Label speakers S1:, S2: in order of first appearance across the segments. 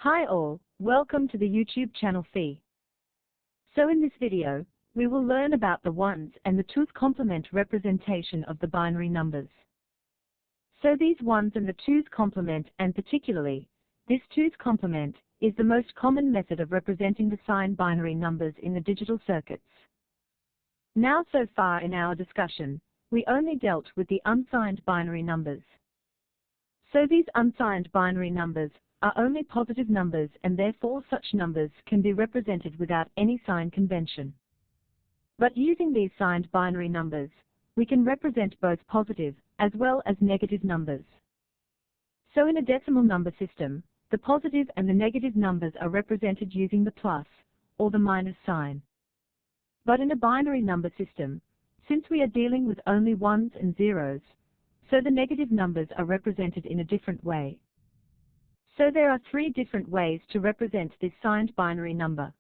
S1: Hi all, welcome to the YouTube channel Phi. So in this video, we will learn about the ones and the twos complement representation of the binary numbers. So these ones and the twos complement, and particularly, this twos complement, is the most common method of representing the signed binary numbers in the digital circuits. Now so far in our discussion, we only dealt with the unsigned binary numbers. So these unsigned binary numbers are only positive numbers, and therefore such numbers can be represented without any sign convention. But using these signed binary numbers, we can represent both positive as well as negative numbers. So in a decimal number system, the positive and the negative numbers are represented using the plus or the minus sign. But in a binary number system, since we are dealing with only ones and zeros, so the negative numbers are represented in a different way. So there are three different ways to represent this signed binary number.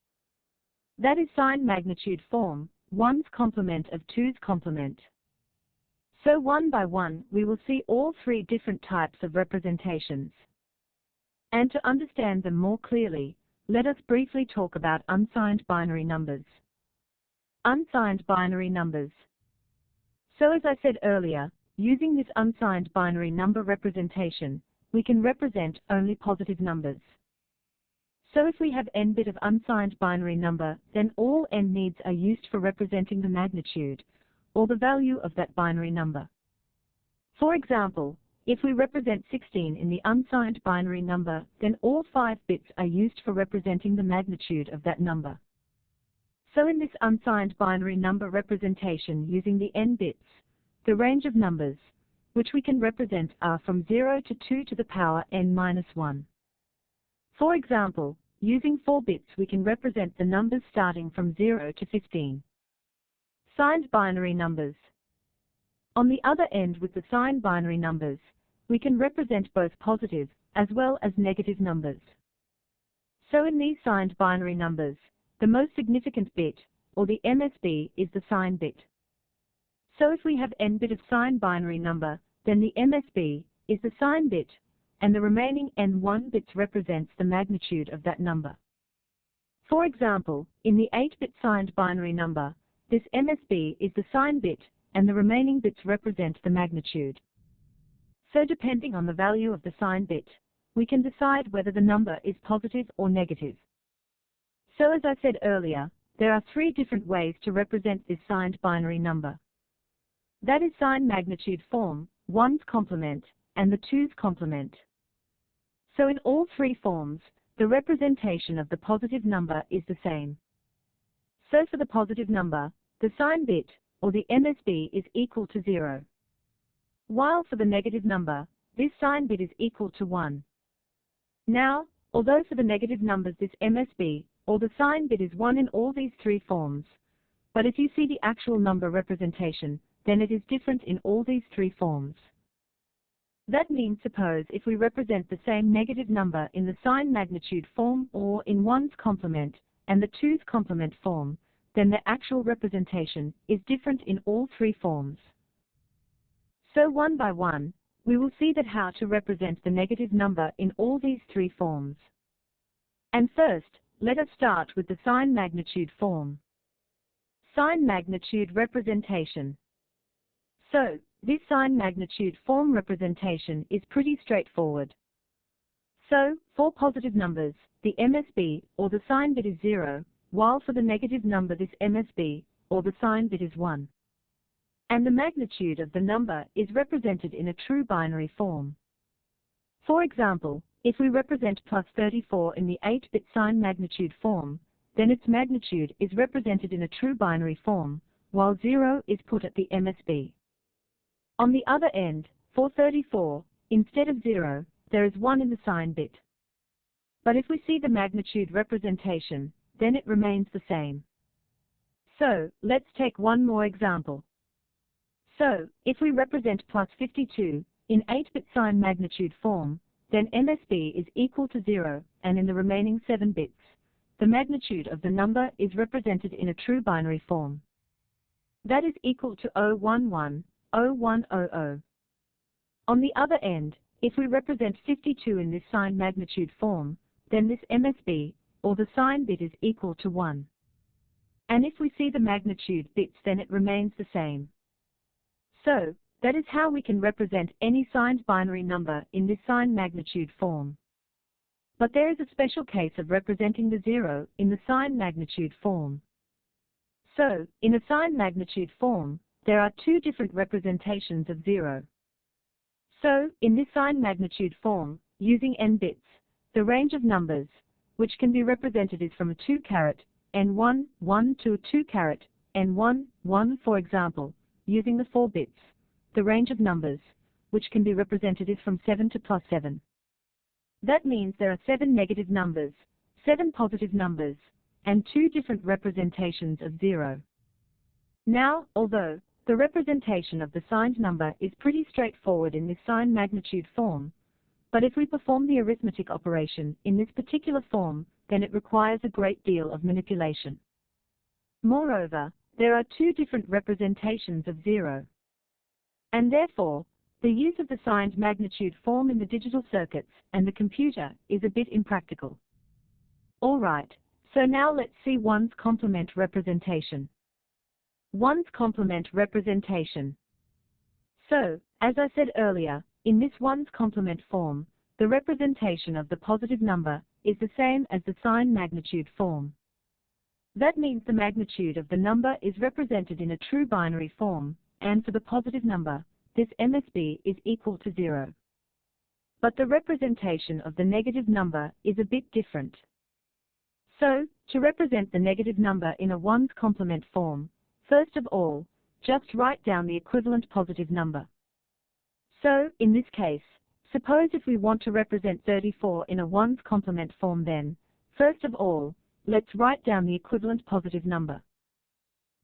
S1: That is sign magnitude form, ones complement of twos complement. So one by one we will see all three different types of representations. And to understand them more clearly, let us briefly talk about unsigned binary numbers. Unsigned binary numbers. So as I said earlier, using this unsigned binary number representation, we can represent only positive numbers. So if we have n bit of unsigned binary number, then all n needs are used for representing the magnitude, or the value of that binary number. For example, if we represent 16 in the unsigned binary number, then all 5 bits are used for representing the magnitude of that number. So in this unsigned binary number representation using the n bits, the range of numbers, which we can represent, are from 0 to 2 to the power n minus 1. For example, using 4 bits we can represent the numbers starting from 0 to 15. Signed binary numbers. On the other end, with the signed binary numbers, we can represent both positive as well as negative numbers. So in these signed binary numbers, the most significant bit, or the MSB, is the sign bit. So if we have n bit of signed binary number, then the MSB is the sign bit, and the remaining n1 bits represents the magnitude of that number. For example, in the 8-bit signed binary number, this MSB is the sign bit, and the remaining bits represent the magnitude. So depending on the value of the sign bit, we can decide whether the number is positive or negative. So as I said earlier, there are three different ways to represent this signed binary number. That is sign magnitude form, ones complement, and the twos complement. So in all three forms, the representation of the positive number is the same. So for the positive number, the sign bit, or the MSB, is equal to 0. While for the negative number, this sign bit is equal to 1. Now, although for the negative numbers this MSB, or the sign bit, is 1 in all these three forms, but if you see the actual number representation, then it is different in all these three forms. That means, suppose if we represent the same negative number in the sign magnitude form or in ones complement and the twos complement form, then the actual representation is different in all three forms. So one by one, we will see that how to represent the negative number in all these three forms. And first, let us start with the sign magnitude form. Sign magnitude representation. So, this sign magnitude form representation is pretty straightforward. So, for positive numbers, the MSB, or the sign bit, is 0, while for the negative number this MSB, or the sign bit, is 1. And the magnitude of the number is represented in a true binary form. For example, if we represent plus 34 in the 8-bit sign magnitude form, then its magnitude is represented in a true binary form, while 0 is put at the MSB. On the other end, for 34, instead of 0, there is 1 in the sign bit. But if we see the magnitude representation, then it remains the same. So, let's take one more example. So, if we represent plus 52 in 8-bit sign magnitude form, then MSB is equal to 0, and in the remaining 7 bits, the magnitude of the number is represented in a true binary form. That is equal to 011, 0100. On the other end, if we represent 52 in this sign magnitude form, then this MSB, or the sign bit, is equal to 1. And if we see the magnitude bits, then it remains the same. So, that is how we can represent any signed binary number in this sign magnitude form. But there is a special case of representing the 0 in the sign magnitude form. So, in a sign magnitude form, there are two different representations of 0. So, in this sign magnitude form, using n bits, the range of numbers, which can be represented is from a 2 caret n1, 1 to a 2 caret n1, 1, for example, using the 4 bits. The range of numbers, which can be represented is from 7 to +7. That means there are 7 negative numbers, 7 positive numbers, and 2 different representations of 0. Now, although the representation of the signed number is pretty straightforward in this sign magnitude form, but if we perform the arithmetic operation in this particular form, then it requires a great deal of manipulation. Moreover, there are 2 different representations of 0. And therefore, the use of the signed magnitude form in the digital circuits and the computer is a bit impractical. Alright, so now let's see one's complement representation. One's complement representation. So, as I said earlier, in this one's complement form, the representation of the positive number is the same as the sign magnitude form. That means the magnitude of the number is represented in a true binary form, and for the positive number, this MSB is equal to 0. But the representation of the negative number is a bit different. So, to represent the negative number in a one's complement form, first of all, just write down the equivalent positive number. So, in this case, suppose if we want to represent 34 in a one's complement form, then, first of all, let's write down the equivalent positive number.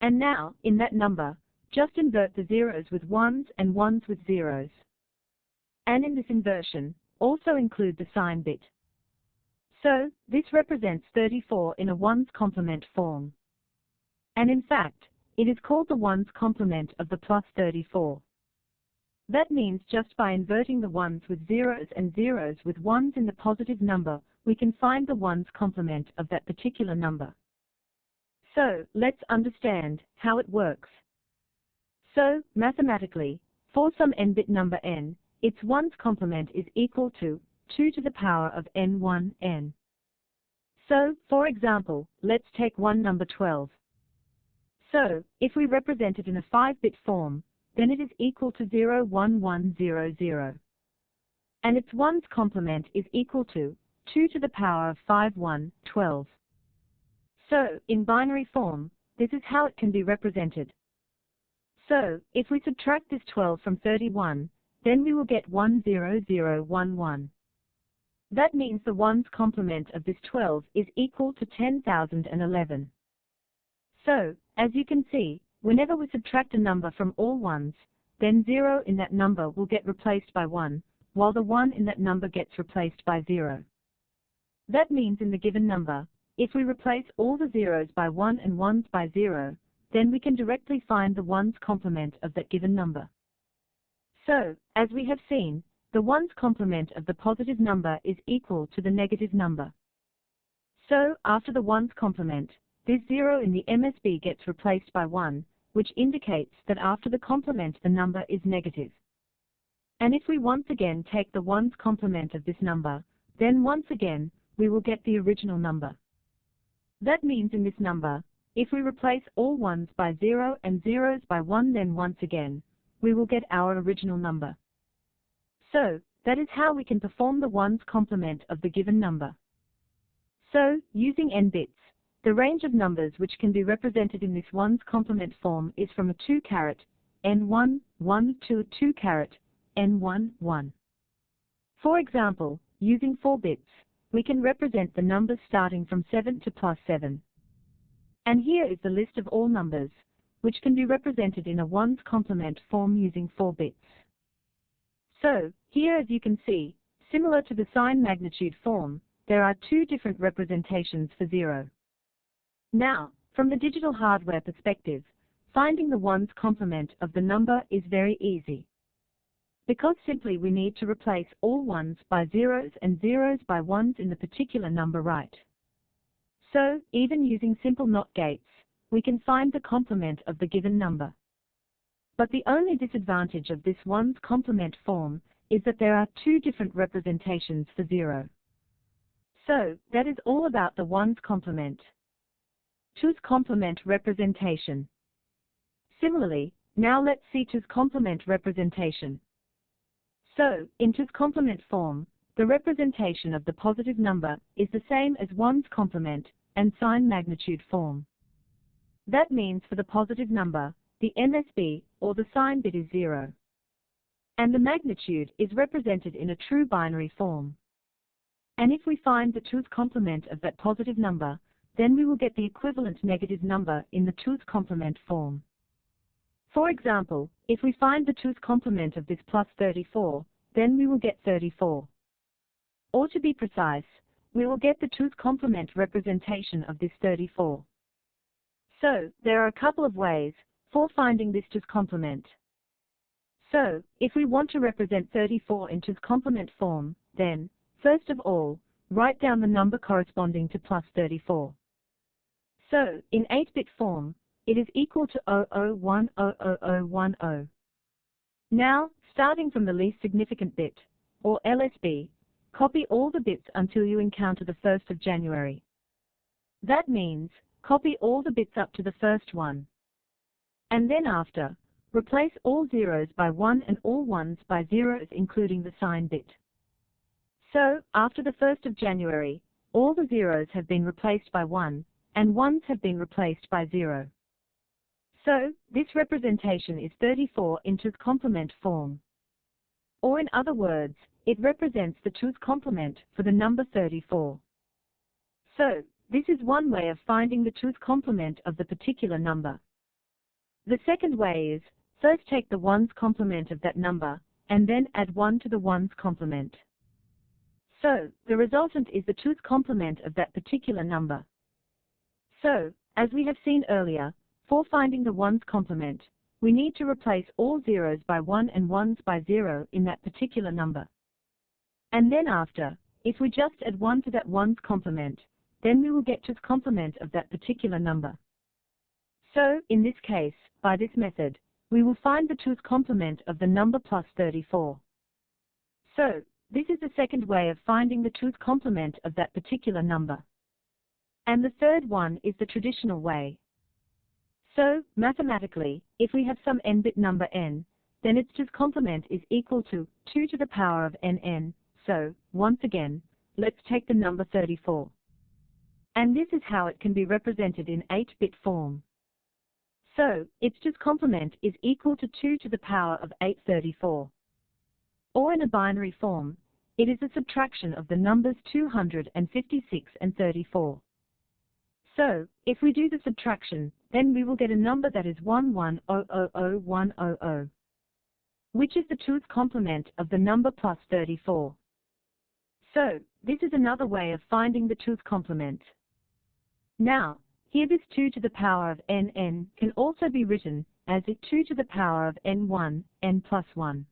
S1: And now, in that number, just invert the zeros with ones and ones with zeros. And in this inversion, also include the sign bit. So, this represents 34 in a one's complement form. And in fact, it is called the one's complement of the plus 34. That means just by inverting the ones with zeros and zeros with ones in the positive number, we can find the one's complement of that particular number. So, let's understand how it works. So, mathematically, for some n-bit number n, its one's complement is equal to 2 to the power of n1 n. So, for example, let's take one number 12. So, if we represent it in a 5-bit form, then it is equal to 01100. And its one's complement is equal to 2 to the power of 5112. So, in binary form, this is how it can be represented. So, if we subtract this 12 from 31, then we will get 10011. That means the one's complement of this 12 is equal to 10,011. So, as you can see, whenever we subtract a number from all ones, then 0 in that number will get replaced by 1, while the 1 in that number gets replaced by 0. That means in the given number, if we replace all the zeros by 1 and ones by 0, then we can directly find the one's complement of that given number. So, as we have seen, the one's complement of the positive number is equal to the negative number. So, after the one's complement, this 0 in the MSB gets replaced by 1, which indicates that after the complement the number is negative. And if we once again take the one's complement of this number, then once again, we will get the original number. That means in this number, if we replace all ones by 0 and zeros by 1, then once again, we will get our original number. So, that is how we can perform the one's complement of the given number. So, using n bits, the range of numbers which can be represented in this one's complement form is from a 2 caret n1, 1 to a 2 caret n1, 1. For example, using 4 bits, we can represent the numbers starting from 7 to +7. And here is the list of all numbers, which can be represented in a one's complement form using 4 bits. So, here as you can see, similar to the sign magnitude form, there are 2 different representations for 0. Now, from the digital hardware perspective, finding the one's complement of the number is very easy. because simply we need to replace all ones by zeros and zeros by ones in the particular number, right? So, even using simple NOT gates, we can find the complement of the given number. But the only disadvantage of this ones complement form is that there are two different representations for 0. So, that is all about the ones complement. 2's complement representation. Similarly, now let's see 2's complement representation. So, in 2's complement form, the representation of the positive number is the same as 1's complement and sign magnitude form. That means for the positive number, the MSB, or the sign bit, is 0. And the magnitude is represented in a true binary form. And if we find the 2's complement of that positive number, then we will get the equivalent negative number in the 2's complement form. For example, if we find the 2's complement of this plus 34, then we will get 34. Or to be precise, we will get the 2's complement representation of this 34. So, there are a couple of ways for finding this 2's complement. So, if we want to represent 34 in 2's complement form, then, first of all, write down the number corresponding to plus 34. So, in 8-bit form, it is equal to 00100010. Now, starting from the least significant bit, or LSB, copy all the bits until you encounter the 1st of January. That means, copy all the bits up to the first one. And then after, replace all zeros by 1 and all ones by zeros, including the sign bit. So, after the 1st of January, all the zeros have been replaced by 1, and ones have been replaced by 0. So, this representation is 34 in 2's complement form. Or in other words, it represents the 2's complement for the number 34. So, this is one way of finding the 2's complement of the particular number. The second way is, first take the 1's complement of that number, and then add 1 to the 1's complement. So, the resultant is the 2's complement of that particular number. So, as we have seen earlier, for finding the 1's complement, we need to replace all zeros by 1 and ones by 0 in that particular number. And then after, if we just add 1 to that 1's complement, then we will get 2's complement of that particular number. So, in this case, by this method, we will find the 2's complement of the number plus 34. So, this is the second way of finding the 2's complement of that particular number. And the third one is the traditional way. So, mathematically, if we have some n-bit number n, then its 2's complement is equal to 2 to the power of nn. So, once again, let's take the number 34. And this is how it can be represented in 8-bit form. So, its 2's complement is equal to 2 to the power of 834. Or in a binary form, it is a subtraction of the numbers 256 and 34. So, if we do the subtraction, then we will get a number that is 11000100, which is the 2's complement of the number plus 34. So, this is another way of finding the 2's complement. Now, here this 2 to the power of nn can also be written as a 2 to the power of n1, n plus 1.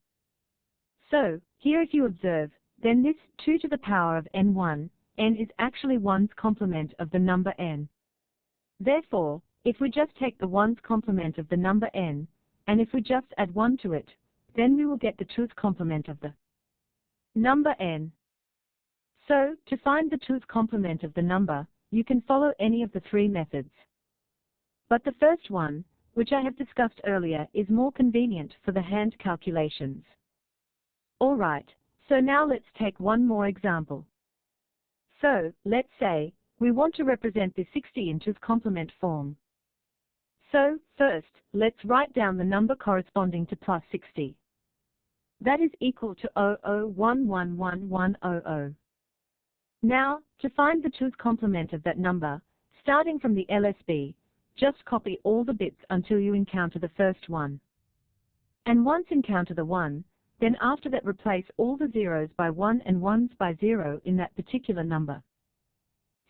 S1: So, here if you observe, then this 2 to the power of n1, n is actually 1's complement of the number n. Therefore, if we just take the 1's complement of the number n, and if we just add 1 to it, then we will get the 2's complement of the number n. So, to find the 2's complement of the number, you can follow any of the three methods. But the first one, which I have discussed earlier, is more convenient for the hand calculations. Alright, so now let's take one more example. So, let's say, we want to represent the 60 in 2's complement form. So, first, let's write down the number corresponding to plus 60. That is equal to 00111100. Now, to find the 2's complement of that number, starting from the LSB, just copy all the bits until you encounter the first one. And once encounter the 1, then after that replace all the zeros by 1 and ones by 0 in that particular number.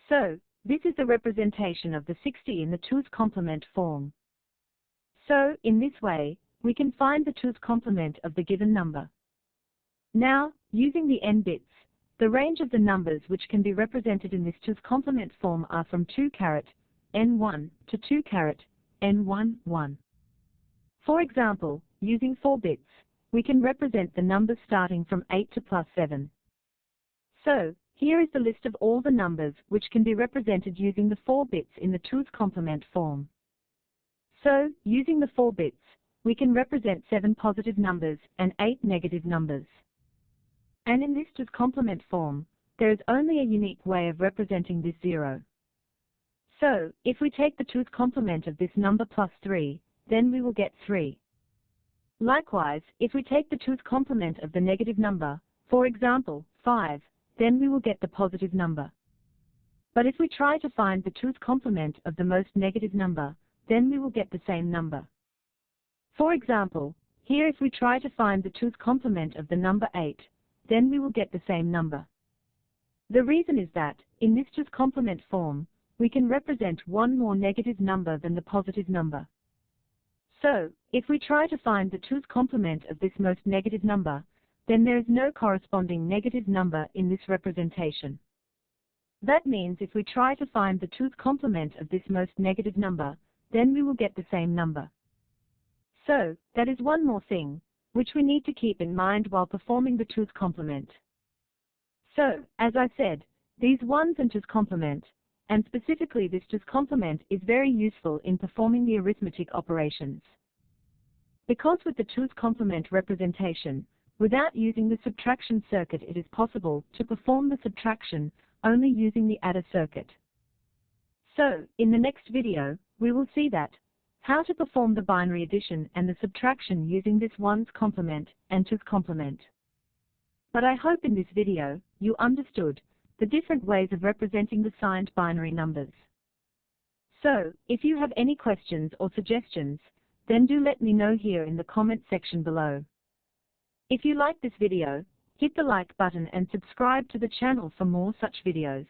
S1: So, this is the representation of the 60 in the 2's complement form. So, in this way, we can find the 2's complement of the given number. Now, using the n bits, the range of the numbers which can be represented in this 2's complement form are from 2 carat n1 to 2 carat n11. For example, using 4 bits, we can represent the numbers starting from 8 to +7. So, here is the list of all the numbers which can be represented using the 4 bits in the 2's complement form. So, using the 4 bits, we can represent 7 positive numbers and 8 negative numbers. And in this 2's complement form, there is only a unique way of representing this 0. So, if we take the 2's complement of this number +3, then we will get 3. Likewise, if we take the 2's complement of the negative number, for example, 5, then we will get the positive number. But if we try to find the 2's complement of the most negative number, then we will get the same number. For example, here if we try to find the 2's complement of the number 8, then we will get the same number. The reason is that, in this 2's complement form, we can represent one more negative number than the positive number. So, if we try to find the 2's complement of this most negative number, then there is no corresponding negative number in this representation. That means if we try to find the 2's complement of this most negative number, then we will get the same number. So, that is one more thing, which we need to keep in mind while performing the 2's complement. So, as I said, these 1's and 2's complement, and specifically this 2's complement, is very useful in performing the arithmetic operations. Because with the 2's complement representation, without using the subtraction circuit, it is possible to perform the subtraction only using the adder circuit. So, in the next video, we will see that how to perform the binary addition and the subtraction using this 1's complement and 2's complement. But I hope in this video, you understood the different ways of representing the signed binary numbers. So, if you have any questions or suggestions, then do let me know here in the comment section below. If you like this video, hit the like button and subscribe to the channel for more such videos.